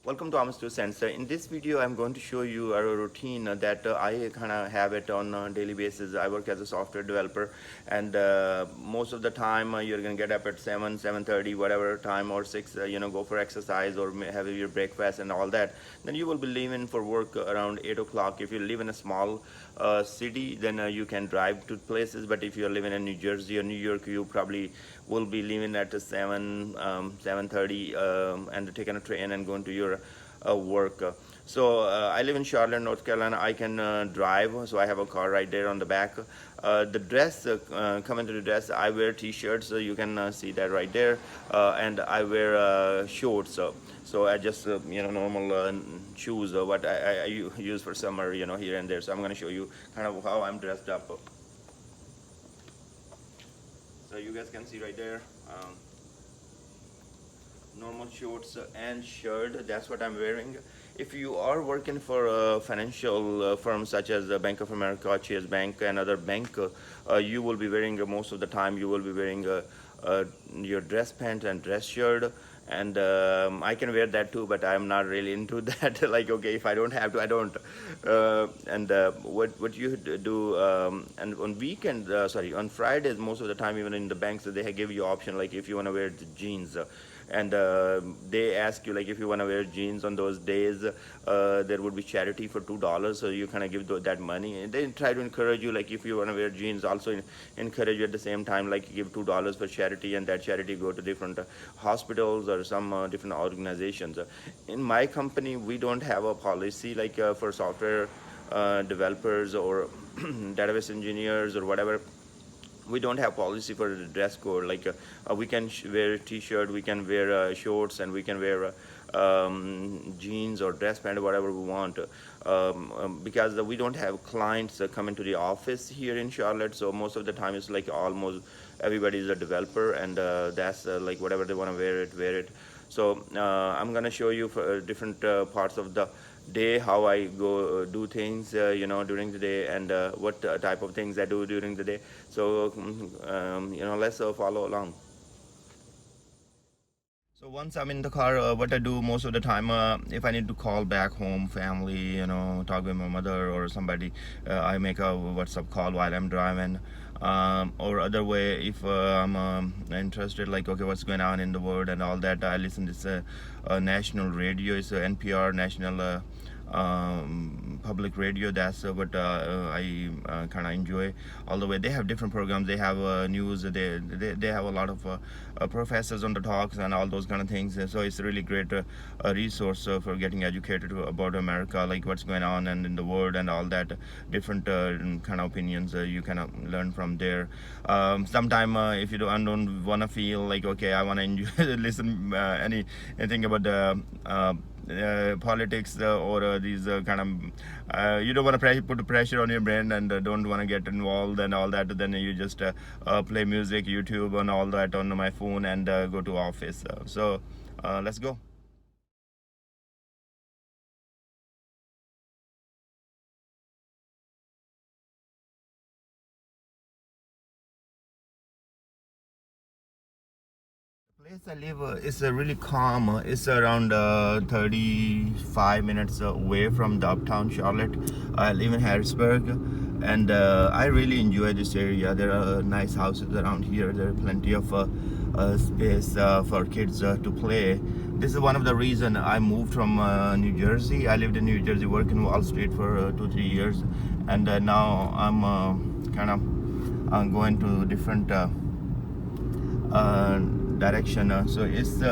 Welcome to Amos to Sensor. In this video, I'm going to show you a routine that I kind of have it on a daily basis. I work as a software developer, and most of the time you're gonna get up at 7, 7:30, whatever time, or 6. Go for exercise or have your breakfast and all that. Then you will be leaving for work around 8 o'clock. If you live in a small city, then you can drive to places. But if you're living in New Jersey or New York, you probably will be leaving at 7:30 and taking a train and going to your work. So I live in Charlotte, North Carolina. I can drive, so I have a car right there on the back. The dress, coming to the dress, I wear t-shirts, so you can see that right there, and I wear shorts. So I just normal shoes, what I use for summer, here and there. So I'm going to show you kind of how I'm dressed up. So you guys can see right there. Normal shorts and shirt, that's what I'm wearing. If you are working for a financial firm such as Bank of America, Chase Bank, and other bank, you will be wearing most of the time you will be wearing your dress pant and dress shirt. And I can wear that too, but I'm not really into that. Like, okay, if I don't have to, I don't. And what you do, and on weekend, on Fridays, most of the time, even in the banks, they give you option, like if you want to wear the jeans. And they ask you, like, if you want to wear jeans on those days, there would be charity for $2, so you kind of give that money. And they try to encourage you, like, if you want to wear jeans, also encourage you at the same time, like, give $2 for charity, and that charity go to different hospitals or some different organizations. In my company, we don't have a policy like for software developers or database engineers or whatever. We don't have policy for the dress code. Like we can wear t-shirt, we can wear shorts, and we can wear jeans or dress pant, whatever we want, because we don't have clients coming to the office here in Charlotte. So most of the time it's like almost everybody is a developer, and that's like whatever they want to wear it. So I'm gonna show you for different parts of the day, how I go do things during the day, and what type of things I do during the day. So let's follow along. So once I'm in the car, what I do most of the time, if I need to call back home, family, talk with my mother or somebody, I make a WhatsApp call while I'm driving. Or other way, if I'm interested, like, okay, what's going on in the world and all that, I listen to this national radio. It's NPR, National Public Radio. That's what I kind of enjoy all the way. They have different programs. They have news. They have a lot of professors on the talks and all those kind of things. So it's a really great resource for getting educated about America, like what's going on and in the world and all that. Different kind of opinions you can learn from there. Sometime if you don't want to feel like, okay, I want to enjoy listen anything about the politics or these kind of you don't want to put the pressure on your brain and don't want to get involved and all that, then you just play music, YouTube, and all that on my phone, and go to office. So let's go. Place I live is really calm. It's around 35 minutes away from the Uptown Charlotte. I live in Harrisburg, and I really enjoy this area. There are nice houses around here. There are plenty of space for kids to play. This is one of the reasons I moved from New Jersey. I lived in New Jersey, worked in Wall Street for 2-3 years, and now I'm kind of going to different direction. So it's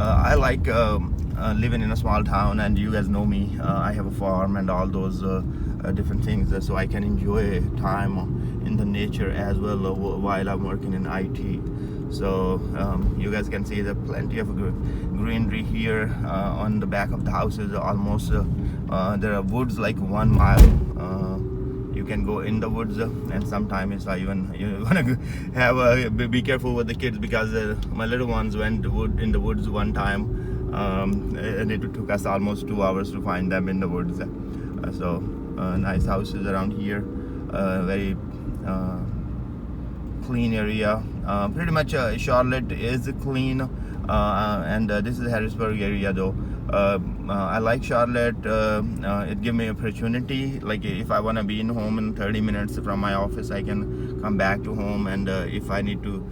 I like living in a small town, and you guys know me. I have a farm and all those different things, so I can enjoy time in the nature as well while I'm working in IT. So you guys can see there plenty of greenery here on the back of the houses. Almost there are woods like 1 mile. You can go in the woods, and sometimes I even want to have be careful with the kids, because my little ones went in the woods one time, and it took us almost 2 hours to find them in the woods. So nice houses around here, very clean area. Pretty much Charlotte is clean. and this is Harrisburg area though. I like Charlotte. It gives me opportunity. Like if I want to be in home in 30 minutes from my office, I can come back to home. And if I need to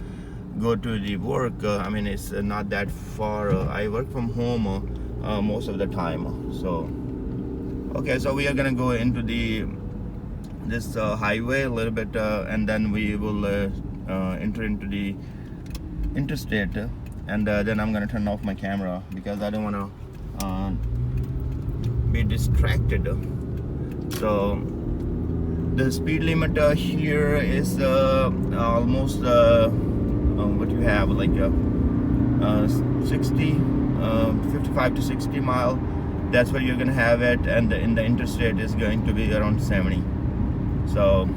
go to the work, I mean it's not that far. I work from home most of the time. So okay, so we are gonna go into this highway a little bit, and then we will enter into the interstate, and then I'm gonna turn off my camera because I don't want to be distracted. So the speed limit here is almost what you have, like 60 55 to 60 mile. That's where you're gonna have it, and in the interstate is going to be around 70. So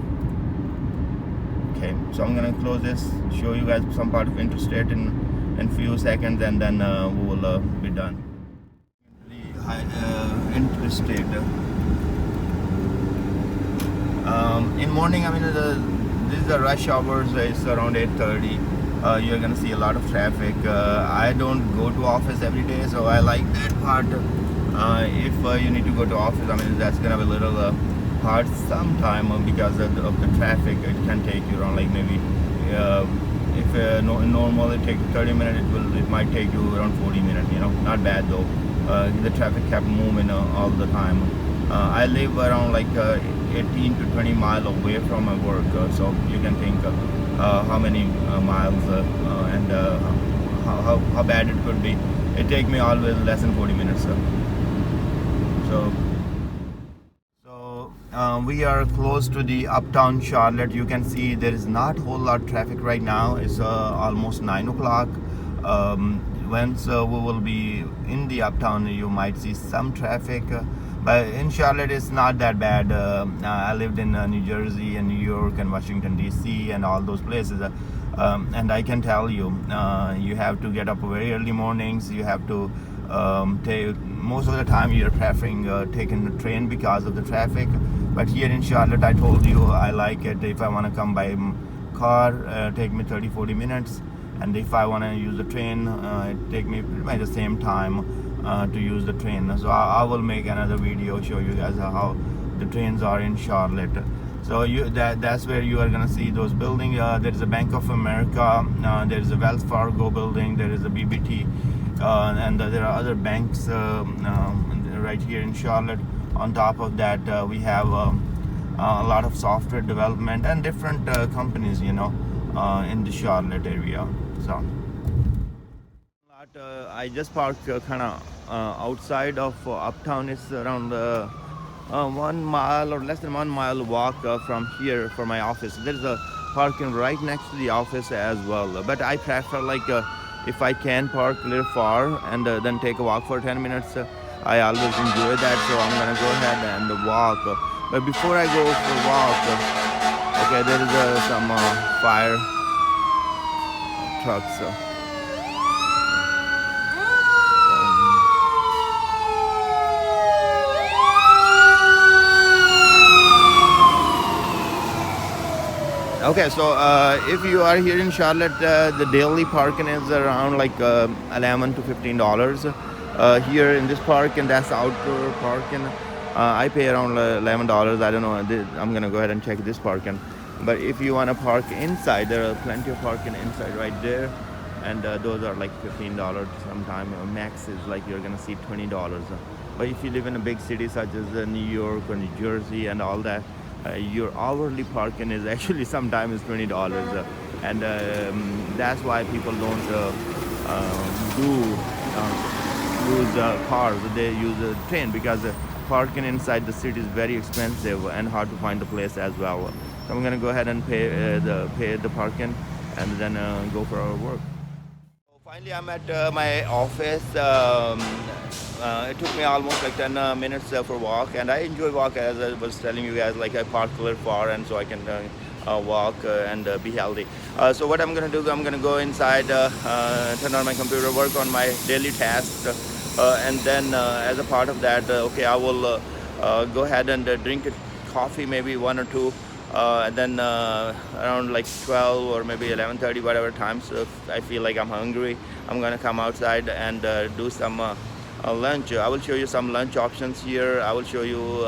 okay, so I'm gonna close this, show you guys some part of interstate in few seconds, and then we will be done. The interstate. In morning, I mean, this is the rush hours. It's around 8:30. You're gonna see a lot of traffic. I don't go to office every day, so I like that part. If you need to go to office, I mean, that's gonna be a little hard sometime because of the traffic. It can take you around, like maybe if normal it takes 30 minutes, it might take you around 40 minutes. You know, not bad though. The traffic kept moving all the time. I live around like 18 to 20 miles away from my work, so you can think how many miles and how bad it could be. It takes me always less than 40 minutes. So we are close to the Uptown Charlotte. You can see there is not a whole lot of traffic right now. It's almost 9 o'clock. Once we will be in the Uptown, you might see some traffic. But in Charlotte, it's not that bad. I lived in New Jersey and New York and Washington, D.C. and all those places. And I can tell you, you have to get up very early mornings. You have to most of the time you're preferring taking the train because of the traffic. But here in Charlotte, I told you I like it. If I want to come by car, take me 30-40 minutes. And if I want to use the train, it take me pretty much the same time to use the train. So I will make another video, show you guys how the trains are in Charlotte. So that's where you are gonna see those buildings. There is a Bank of America, there is a Wells Fargo building, there is a BBT, and there are other banks right here in Charlotte. On top of that, we have a lot of software development and different companies, you know, in the Charlotte area. So I just parked kind of outside of Uptown. It's around 1 mile or less than 1 mile walk from here for my office. There's a parking right next to the office as well. But I prefer, like, if I can park a little far and then take a walk for 10 minutes. I always enjoy that, so I'm gonna go ahead and walk. But before I go for a walk, okay, there is some fire trucks. Okay, so if you are here in Charlotte, the daily parking is around like $11 to $15 here in this park, and that's outdoor parking. I pay around $11. I don't know. I'm gonna go ahead and check this parking. But if you wanna park inside, there are plenty of parking inside right there, and those are like $15 sometime. Max is like you're gonna see $20. But if you live in a big city such as New York or New Jersey and all that, your hourly parking is actually sometimes $20, and that's why people don't use cars. They use a train because parking inside the city is very expensive and hard to find a place as well. So I'm gonna go ahead and pay the parking and then go for our work. Finally, I'm at my office. It took me almost like 10 minutes for walk, and I enjoy walk, as I was telling you guys. Like I park a little far, and so I can walk and be healthy. So what I'm gonna do, I'm gonna go inside, turn on my computer, work on my daily tasks, and then as a part of that, okay, I will go ahead and drink a coffee, maybe one or two, And then around like 12 or maybe 11:30, whatever times if I feel like I'm hungry, I'm gonna come outside and do some lunch. I will show you some lunch options here. I will show you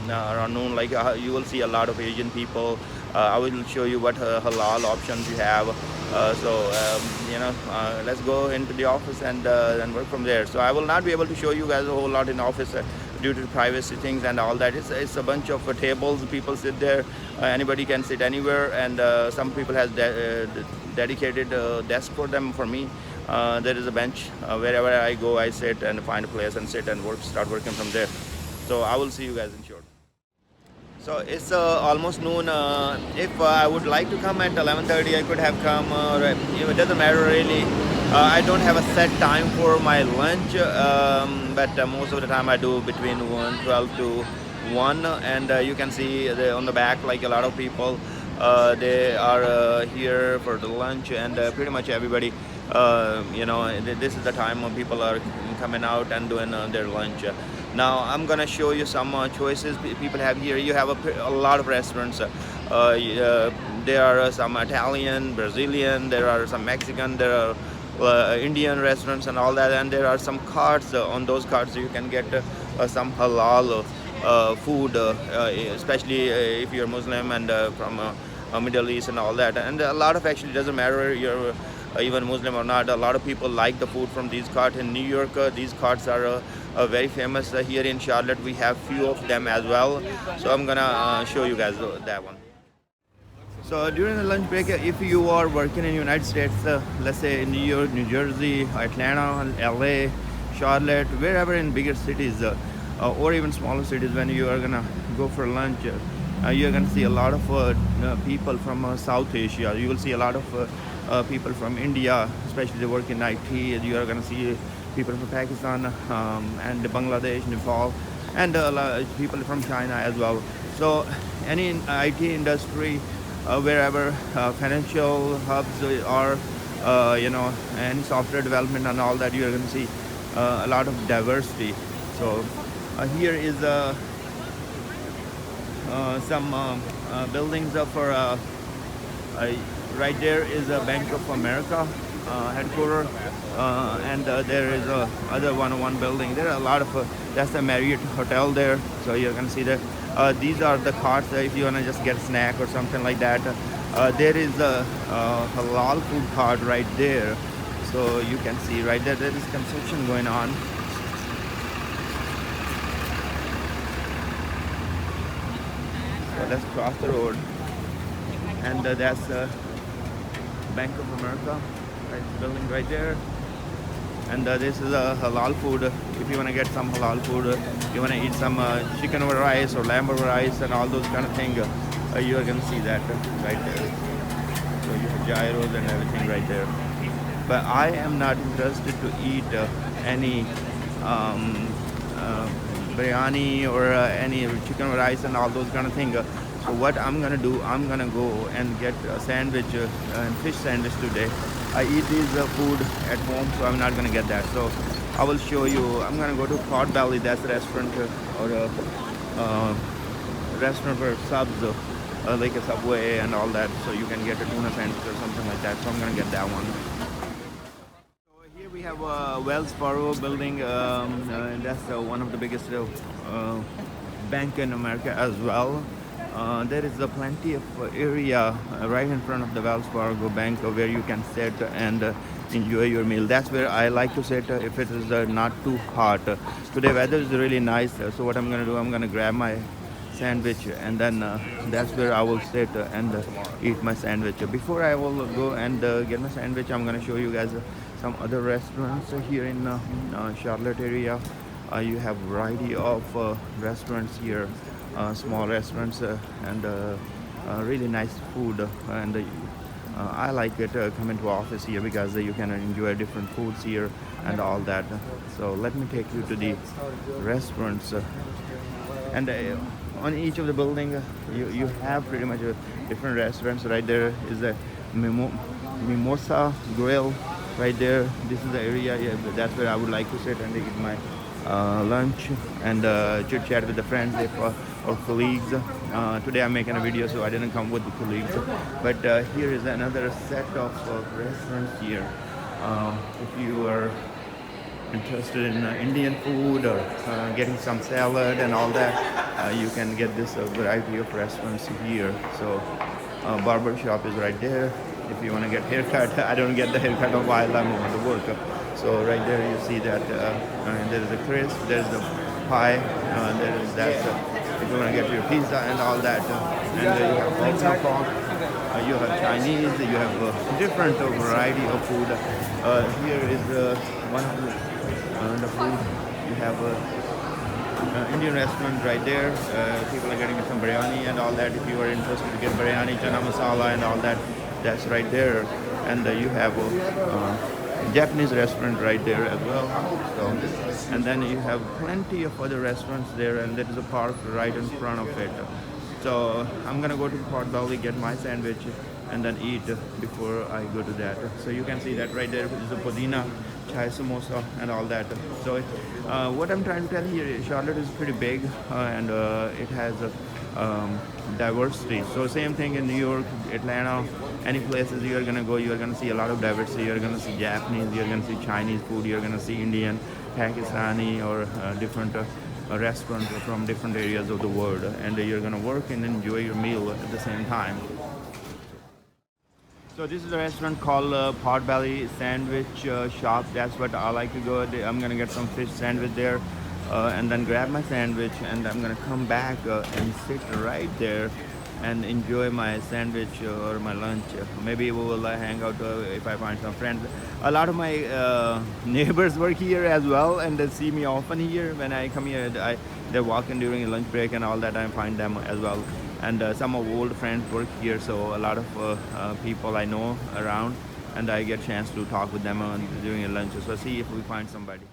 around noon, like you will see a lot of Asian people. I will show you what halal options you have. Let's go into the office and then work from there. So I will not be able to show you guys a whole lot in office due to privacy things and all that. It's a bunch of tables. People sit there. Anybody can sit anywhere, and some people has dedicated desk for them. For me, there is a bench. Wherever I go, I sit and find a place and sit and start working from there. So I will see you guys in short. So it's almost noon. If I would like to come at 11:30, I could have come. It doesn't matter really. I don't have a set time for my lunch, but most of the time I do between 12 to 1. And you can see on the back, like a lot of people, they are here for the lunch, and pretty much everybody. This is the time when people are coming out and doing their lunch. Now I'm gonna show you some choices people have here. You have a lot of restaurants. There are some Italian, Brazilian, there are some Mexican, there are Indian restaurants and all that, and there are some carts. On those carts you can get some halal food, especially if you're Muslim and from Middle East and all that. And a lot of, actually doesn't matter you're even Muslim or not, a lot of people like the food from these carts. In New York, these carts are very famous. Here in Charlotte we have few of them as well, so I'm gonna show you guys that one. So during the lunch break, if you are working in United States, let's say in New York, New Jersey, Atlanta, LA, Charlotte, wherever in bigger cities, or even smaller cities, when you are gonna go for lunch, you're gonna see a lot of people from South Asia. You will see a lot of people from India, especially they work in IT. You are gonna see people from Pakistan and Bangladesh, Nepal, and a lot of people from China as well. So any IT industry, wherever financial hubs are, any software development and all that, you're going to see a lot of diversity. So here is some buildings for right there is a Bank of America headquarters, and there is a other 101 building. There are a lot of that's the Marriott hotel there. So you're going to see that these are the carts if you want to just get a snack or something like that. There is a halal food cart right there, so you can see right there is construction going on. So let's cross the road, and that's Bank of America, right, building right there. And this is a halal food. If you want to get some halal food, you want to eat some chicken over rice or lamb over rice and all those kind of things, you are going to see that right there. So you have gyros and everything right there. But I am not interested to eat any biryani or any chicken over rice and all those kind of things. So what I'm gonna do, I'm gonna go and get a sandwich, and fish sandwich today. I eat these food at home, so I'm not gonna get that. So I will show you. I'm gonna go to Pot Belly. That's a restaurant or a restaurant for subs, like a Subway and all that. So you can get a tuna sandwich or something like that. So I'm gonna get that one. So here we have a Wells Fargo building, and that's one of the biggest bank in America as well. There is plenty of area right in front of the Wells Fargo Bank where you can sit and enjoy your meal. That's where I like to sit if it is not too hot. Today weather is really nice, so what I'm going to do, I'm going to grab my sandwich, and then that's where I will sit and eat my sandwich. Before I will go and get my sandwich, I'm going to show you guys some other restaurants here in Charlotte area. You have a variety of restaurants here. Small restaurants and really nice food, and I like it coming to office here because you can enjoy different foods here and all that. So let me take you to the restaurants, and on each of the building you have pretty much different restaurants. Right there is a Mimosa Grill right there. This is the area, yeah, that's where I would like to sit and eat my lunch and chit chat with the friends or colleagues. Today I'm making a video, so I didn't come with the colleagues. But here is another set of restaurants here. If you are interested in Indian food or getting some salad and all that, you can get this variety of restaurants here. So barber shop is right there. If you want to get haircut, I don't get the haircut while I'm on the work. So right there you see that there is a crisp, there's the pie, there is that. If you want to get your pizza and all that, and you have Uptown pork, you have Chinese, you have different variety of food. Here is one of the food. You have Indian restaurant right there. People are getting some biryani and all that. If you are interested to get biryani, chana masala and all that, that's right there. And you have Japanese restaurant right there as well. So, and then you have plenty of other restaurants there, and there is a park right in front of it. So I'm gonna go to Pot Belly, get my sandwich, and then eat before I go to that. So you can see that right there is a Podina, chai samosa, and all that. So what I'm trying to tell here, Charlotte is pretty big, and it has diversity. So same thing in New York, Atlanta, any places you are gonna go, you are gonna see a lot of diversity. You're gonna see Japanese, you're gonna see Chinese food, you're gonna see Indian, Pakistani, or different restaurants from different areas of the world, and you're gonna work and enjoy your meal at the same time. So this is a restaurant called Pot Belly Sandwich Shop. That's what I like to go. I'm gonna get some fish sandwich there, and then grab my sandwich, and I'm gonna come back and sit right there and enjoy my sandwich or my lunch. Maybe we will hang out if I find some friends. A lot of my neighbors work here as well, and they see me often here. When I come here, they're walking during lunch break and all that. I find them as well. And some of old friends work here, so a lot of people I know around, and I get a chance to talk with them during lunch. So see if we find somebody.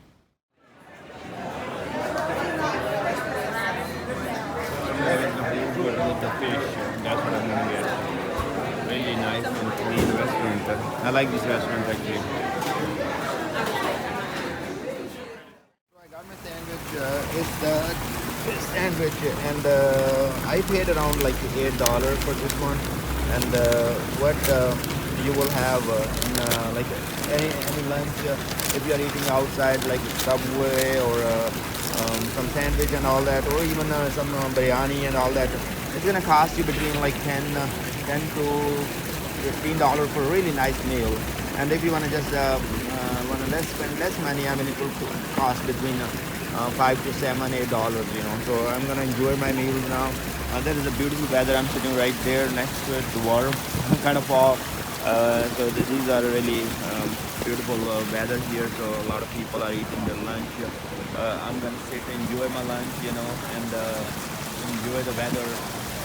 With the fish, that's what I'm gonna get. Really nice and clean restaurant. I like this restaurant actually. So I got my sandwich. It's the fish sandwich, and I paid around like $8 for this one. And what you will have in like any lunch if you are eating outside, like Subway or some sandwich and all that, or even some biryani and all that, it's gonna cost you between like $10 to $15 for a really nice meal. And if you wanna just wanna spend less money, I mean, it will cost between $5 to $7, $8. You know. So I'm gonna enjoy my meals now. There is a beautiful weather. I'm sitting right there next to it, the water, kind of fall. So these are really beautiful weather here. So a lot of people are eating their lunch. I'm gonna sit and enjoy my lunch, you know, and enjoy the weather,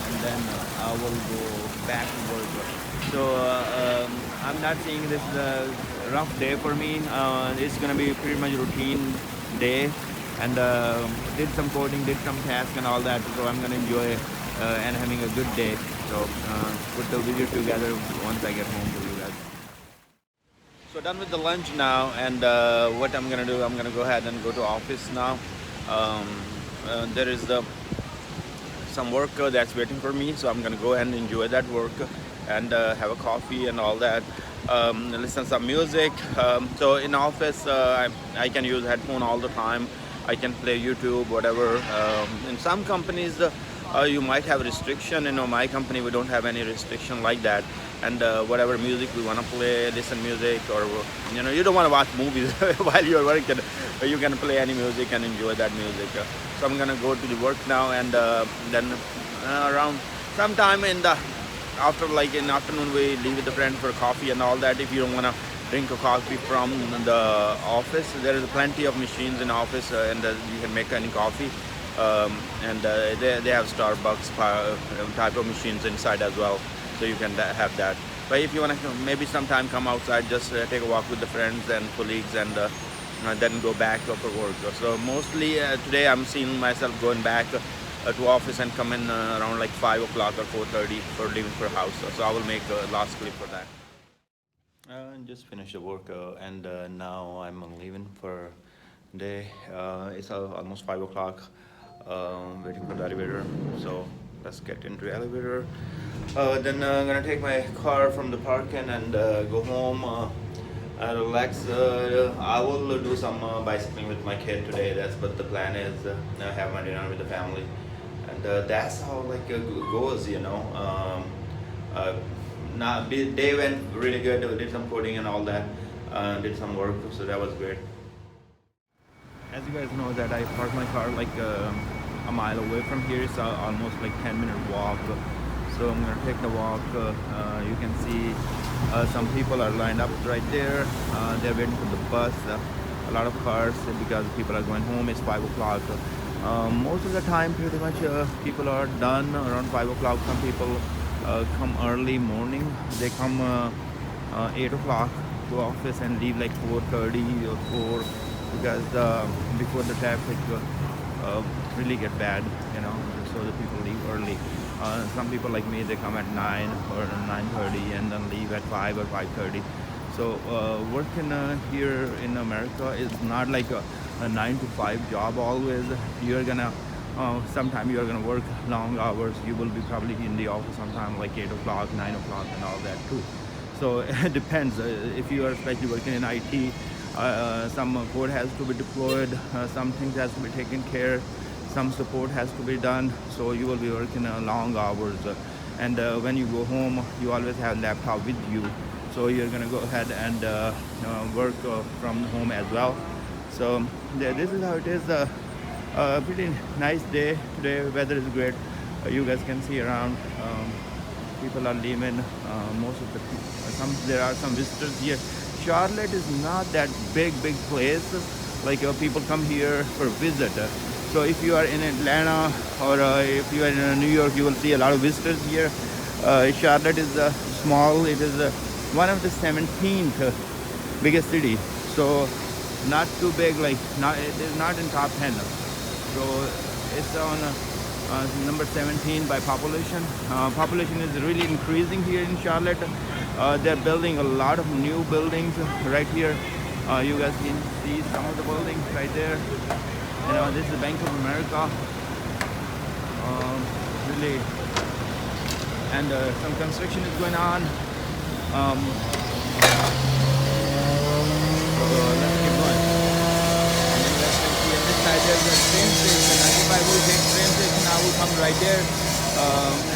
and then I will go back to work. So I'm not saying this is a rough day for me. It's gonna be pretty much routine day, and did some coding, did some tasks and all that. So I'm gonna enjoy and having a good day. So put the video together once I get home to you guys. So done with the lunch now, and what I'm gonna do, I'm gonna go ahead and go to office now. There is some work that's waiting for me, so I'm gonna go ahead and enjoy that work and have a coffee and all that. Listen to some music. So in office, I can use headphone all the time. I can play YouTube, whatever. In some companies, you might have restriction. You know, my company, we don't have any restriction like that. And whatever music we want to play, listen music, or you know, you don't want to watch movies while you're working. You can play any music and enjoy that music. So I'm gonna go to the work now, and then around sometime in the in afternoon, we leave with the friend for coffee and all that. If you don't want to drink a coffee from the office, there is plenty of machines in office, and you can make any coffee. And they have Starbucks type of machines inside as well, so you can have that. But if you want to maybe sometime come outside, just take a walk with the friends and colleagues, and then go back for work. So mostly today I'm seeing myself going back to office and come in around like 5 o'clock or 4:30 for leaving for house. So I will make a last clip for that. Just finished the work, and now I'm leaving for day. It's almost 5 o'clock. Waiting for the elevator. So let's get into the elevator. Then I'm gonna take my car from the parking and go home. Relax. I will do some bicycling with my kid today. That's what the plan is. Have my dinner with the family, and that's how like goes. Day went really good. We did some coding and all that. Did some work, so that was great. As you guys know that I parked my car like a mile away from here. It's almost like 10-minute walk. So I'm gonna take the walk. You can see some people are lined up right there. They're waiting for the bus. A lot of cars because people are going home. It's 5 o'clock. Most of the time pretty much people are done around 5 o'clock. Some people come early morning. They come 8 o'clock to office and leave like 4:30 or 4 because before the traffic really get bad, so the people leave early. Some people like me, they come at 9 or 9:30 and then leave at 5 or 5:30. So working here in America is not like a 9 to 5 job always. You're gonna sometime you're gonna work long hours. You will be probably in the office sometime like 8 o'clock, 9 o'clock and all that too. So it depends. If you are especially working in IT, some code has to be deployed, some things has to be taken care, some support has to be done. So you will be working long hours. And when you go home, you always have laptop with you. So you're gonna go ahead and work from home as well. So this is how it is. A pretty nice day today. Weather is great. You guys can see around. People are leaving. Most of the there are some visitors here. Charlotte is not that big place. Like people come here for visit. So if you are in Atlanta or if you are in New York, you will see a lot of visitors here. Charlotte is small. It is one of the 17th biggest city. So not too big. Like it is not in top 10. So it's on number 17 by population. Population is really increasing here in Charlotte. They're building a lot of new buildings right here. You guys can see some of the buildings right there. This is Bank of America. Really, and some construction is going on. So let's keep going. And this side there's a train station. If I will take train station, I will come right there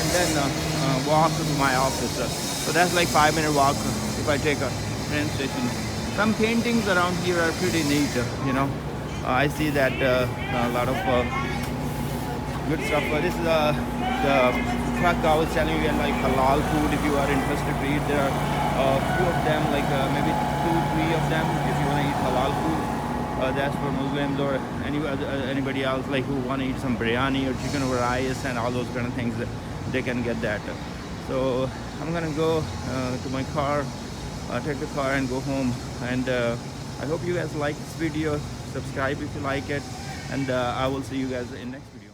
and then walk to my office. So that's like 5-minute walk if I take a train station. Some paintings around here are pretty neat. I see that a lot of good stuff. This is the truck I was telling you, like halal food. If you are interested to eat, there are a few of them, like maybe 2-3 of them. If you want to eat halal food, that's for Muslims or anybody else like who want to eat some biryani or chicken or rice and all those kind of things. They can get that. So I'm gonna go to my car, take the car and go home. And I hope you guys like this video. Subscribe if you like it, and I will see you guys in next video.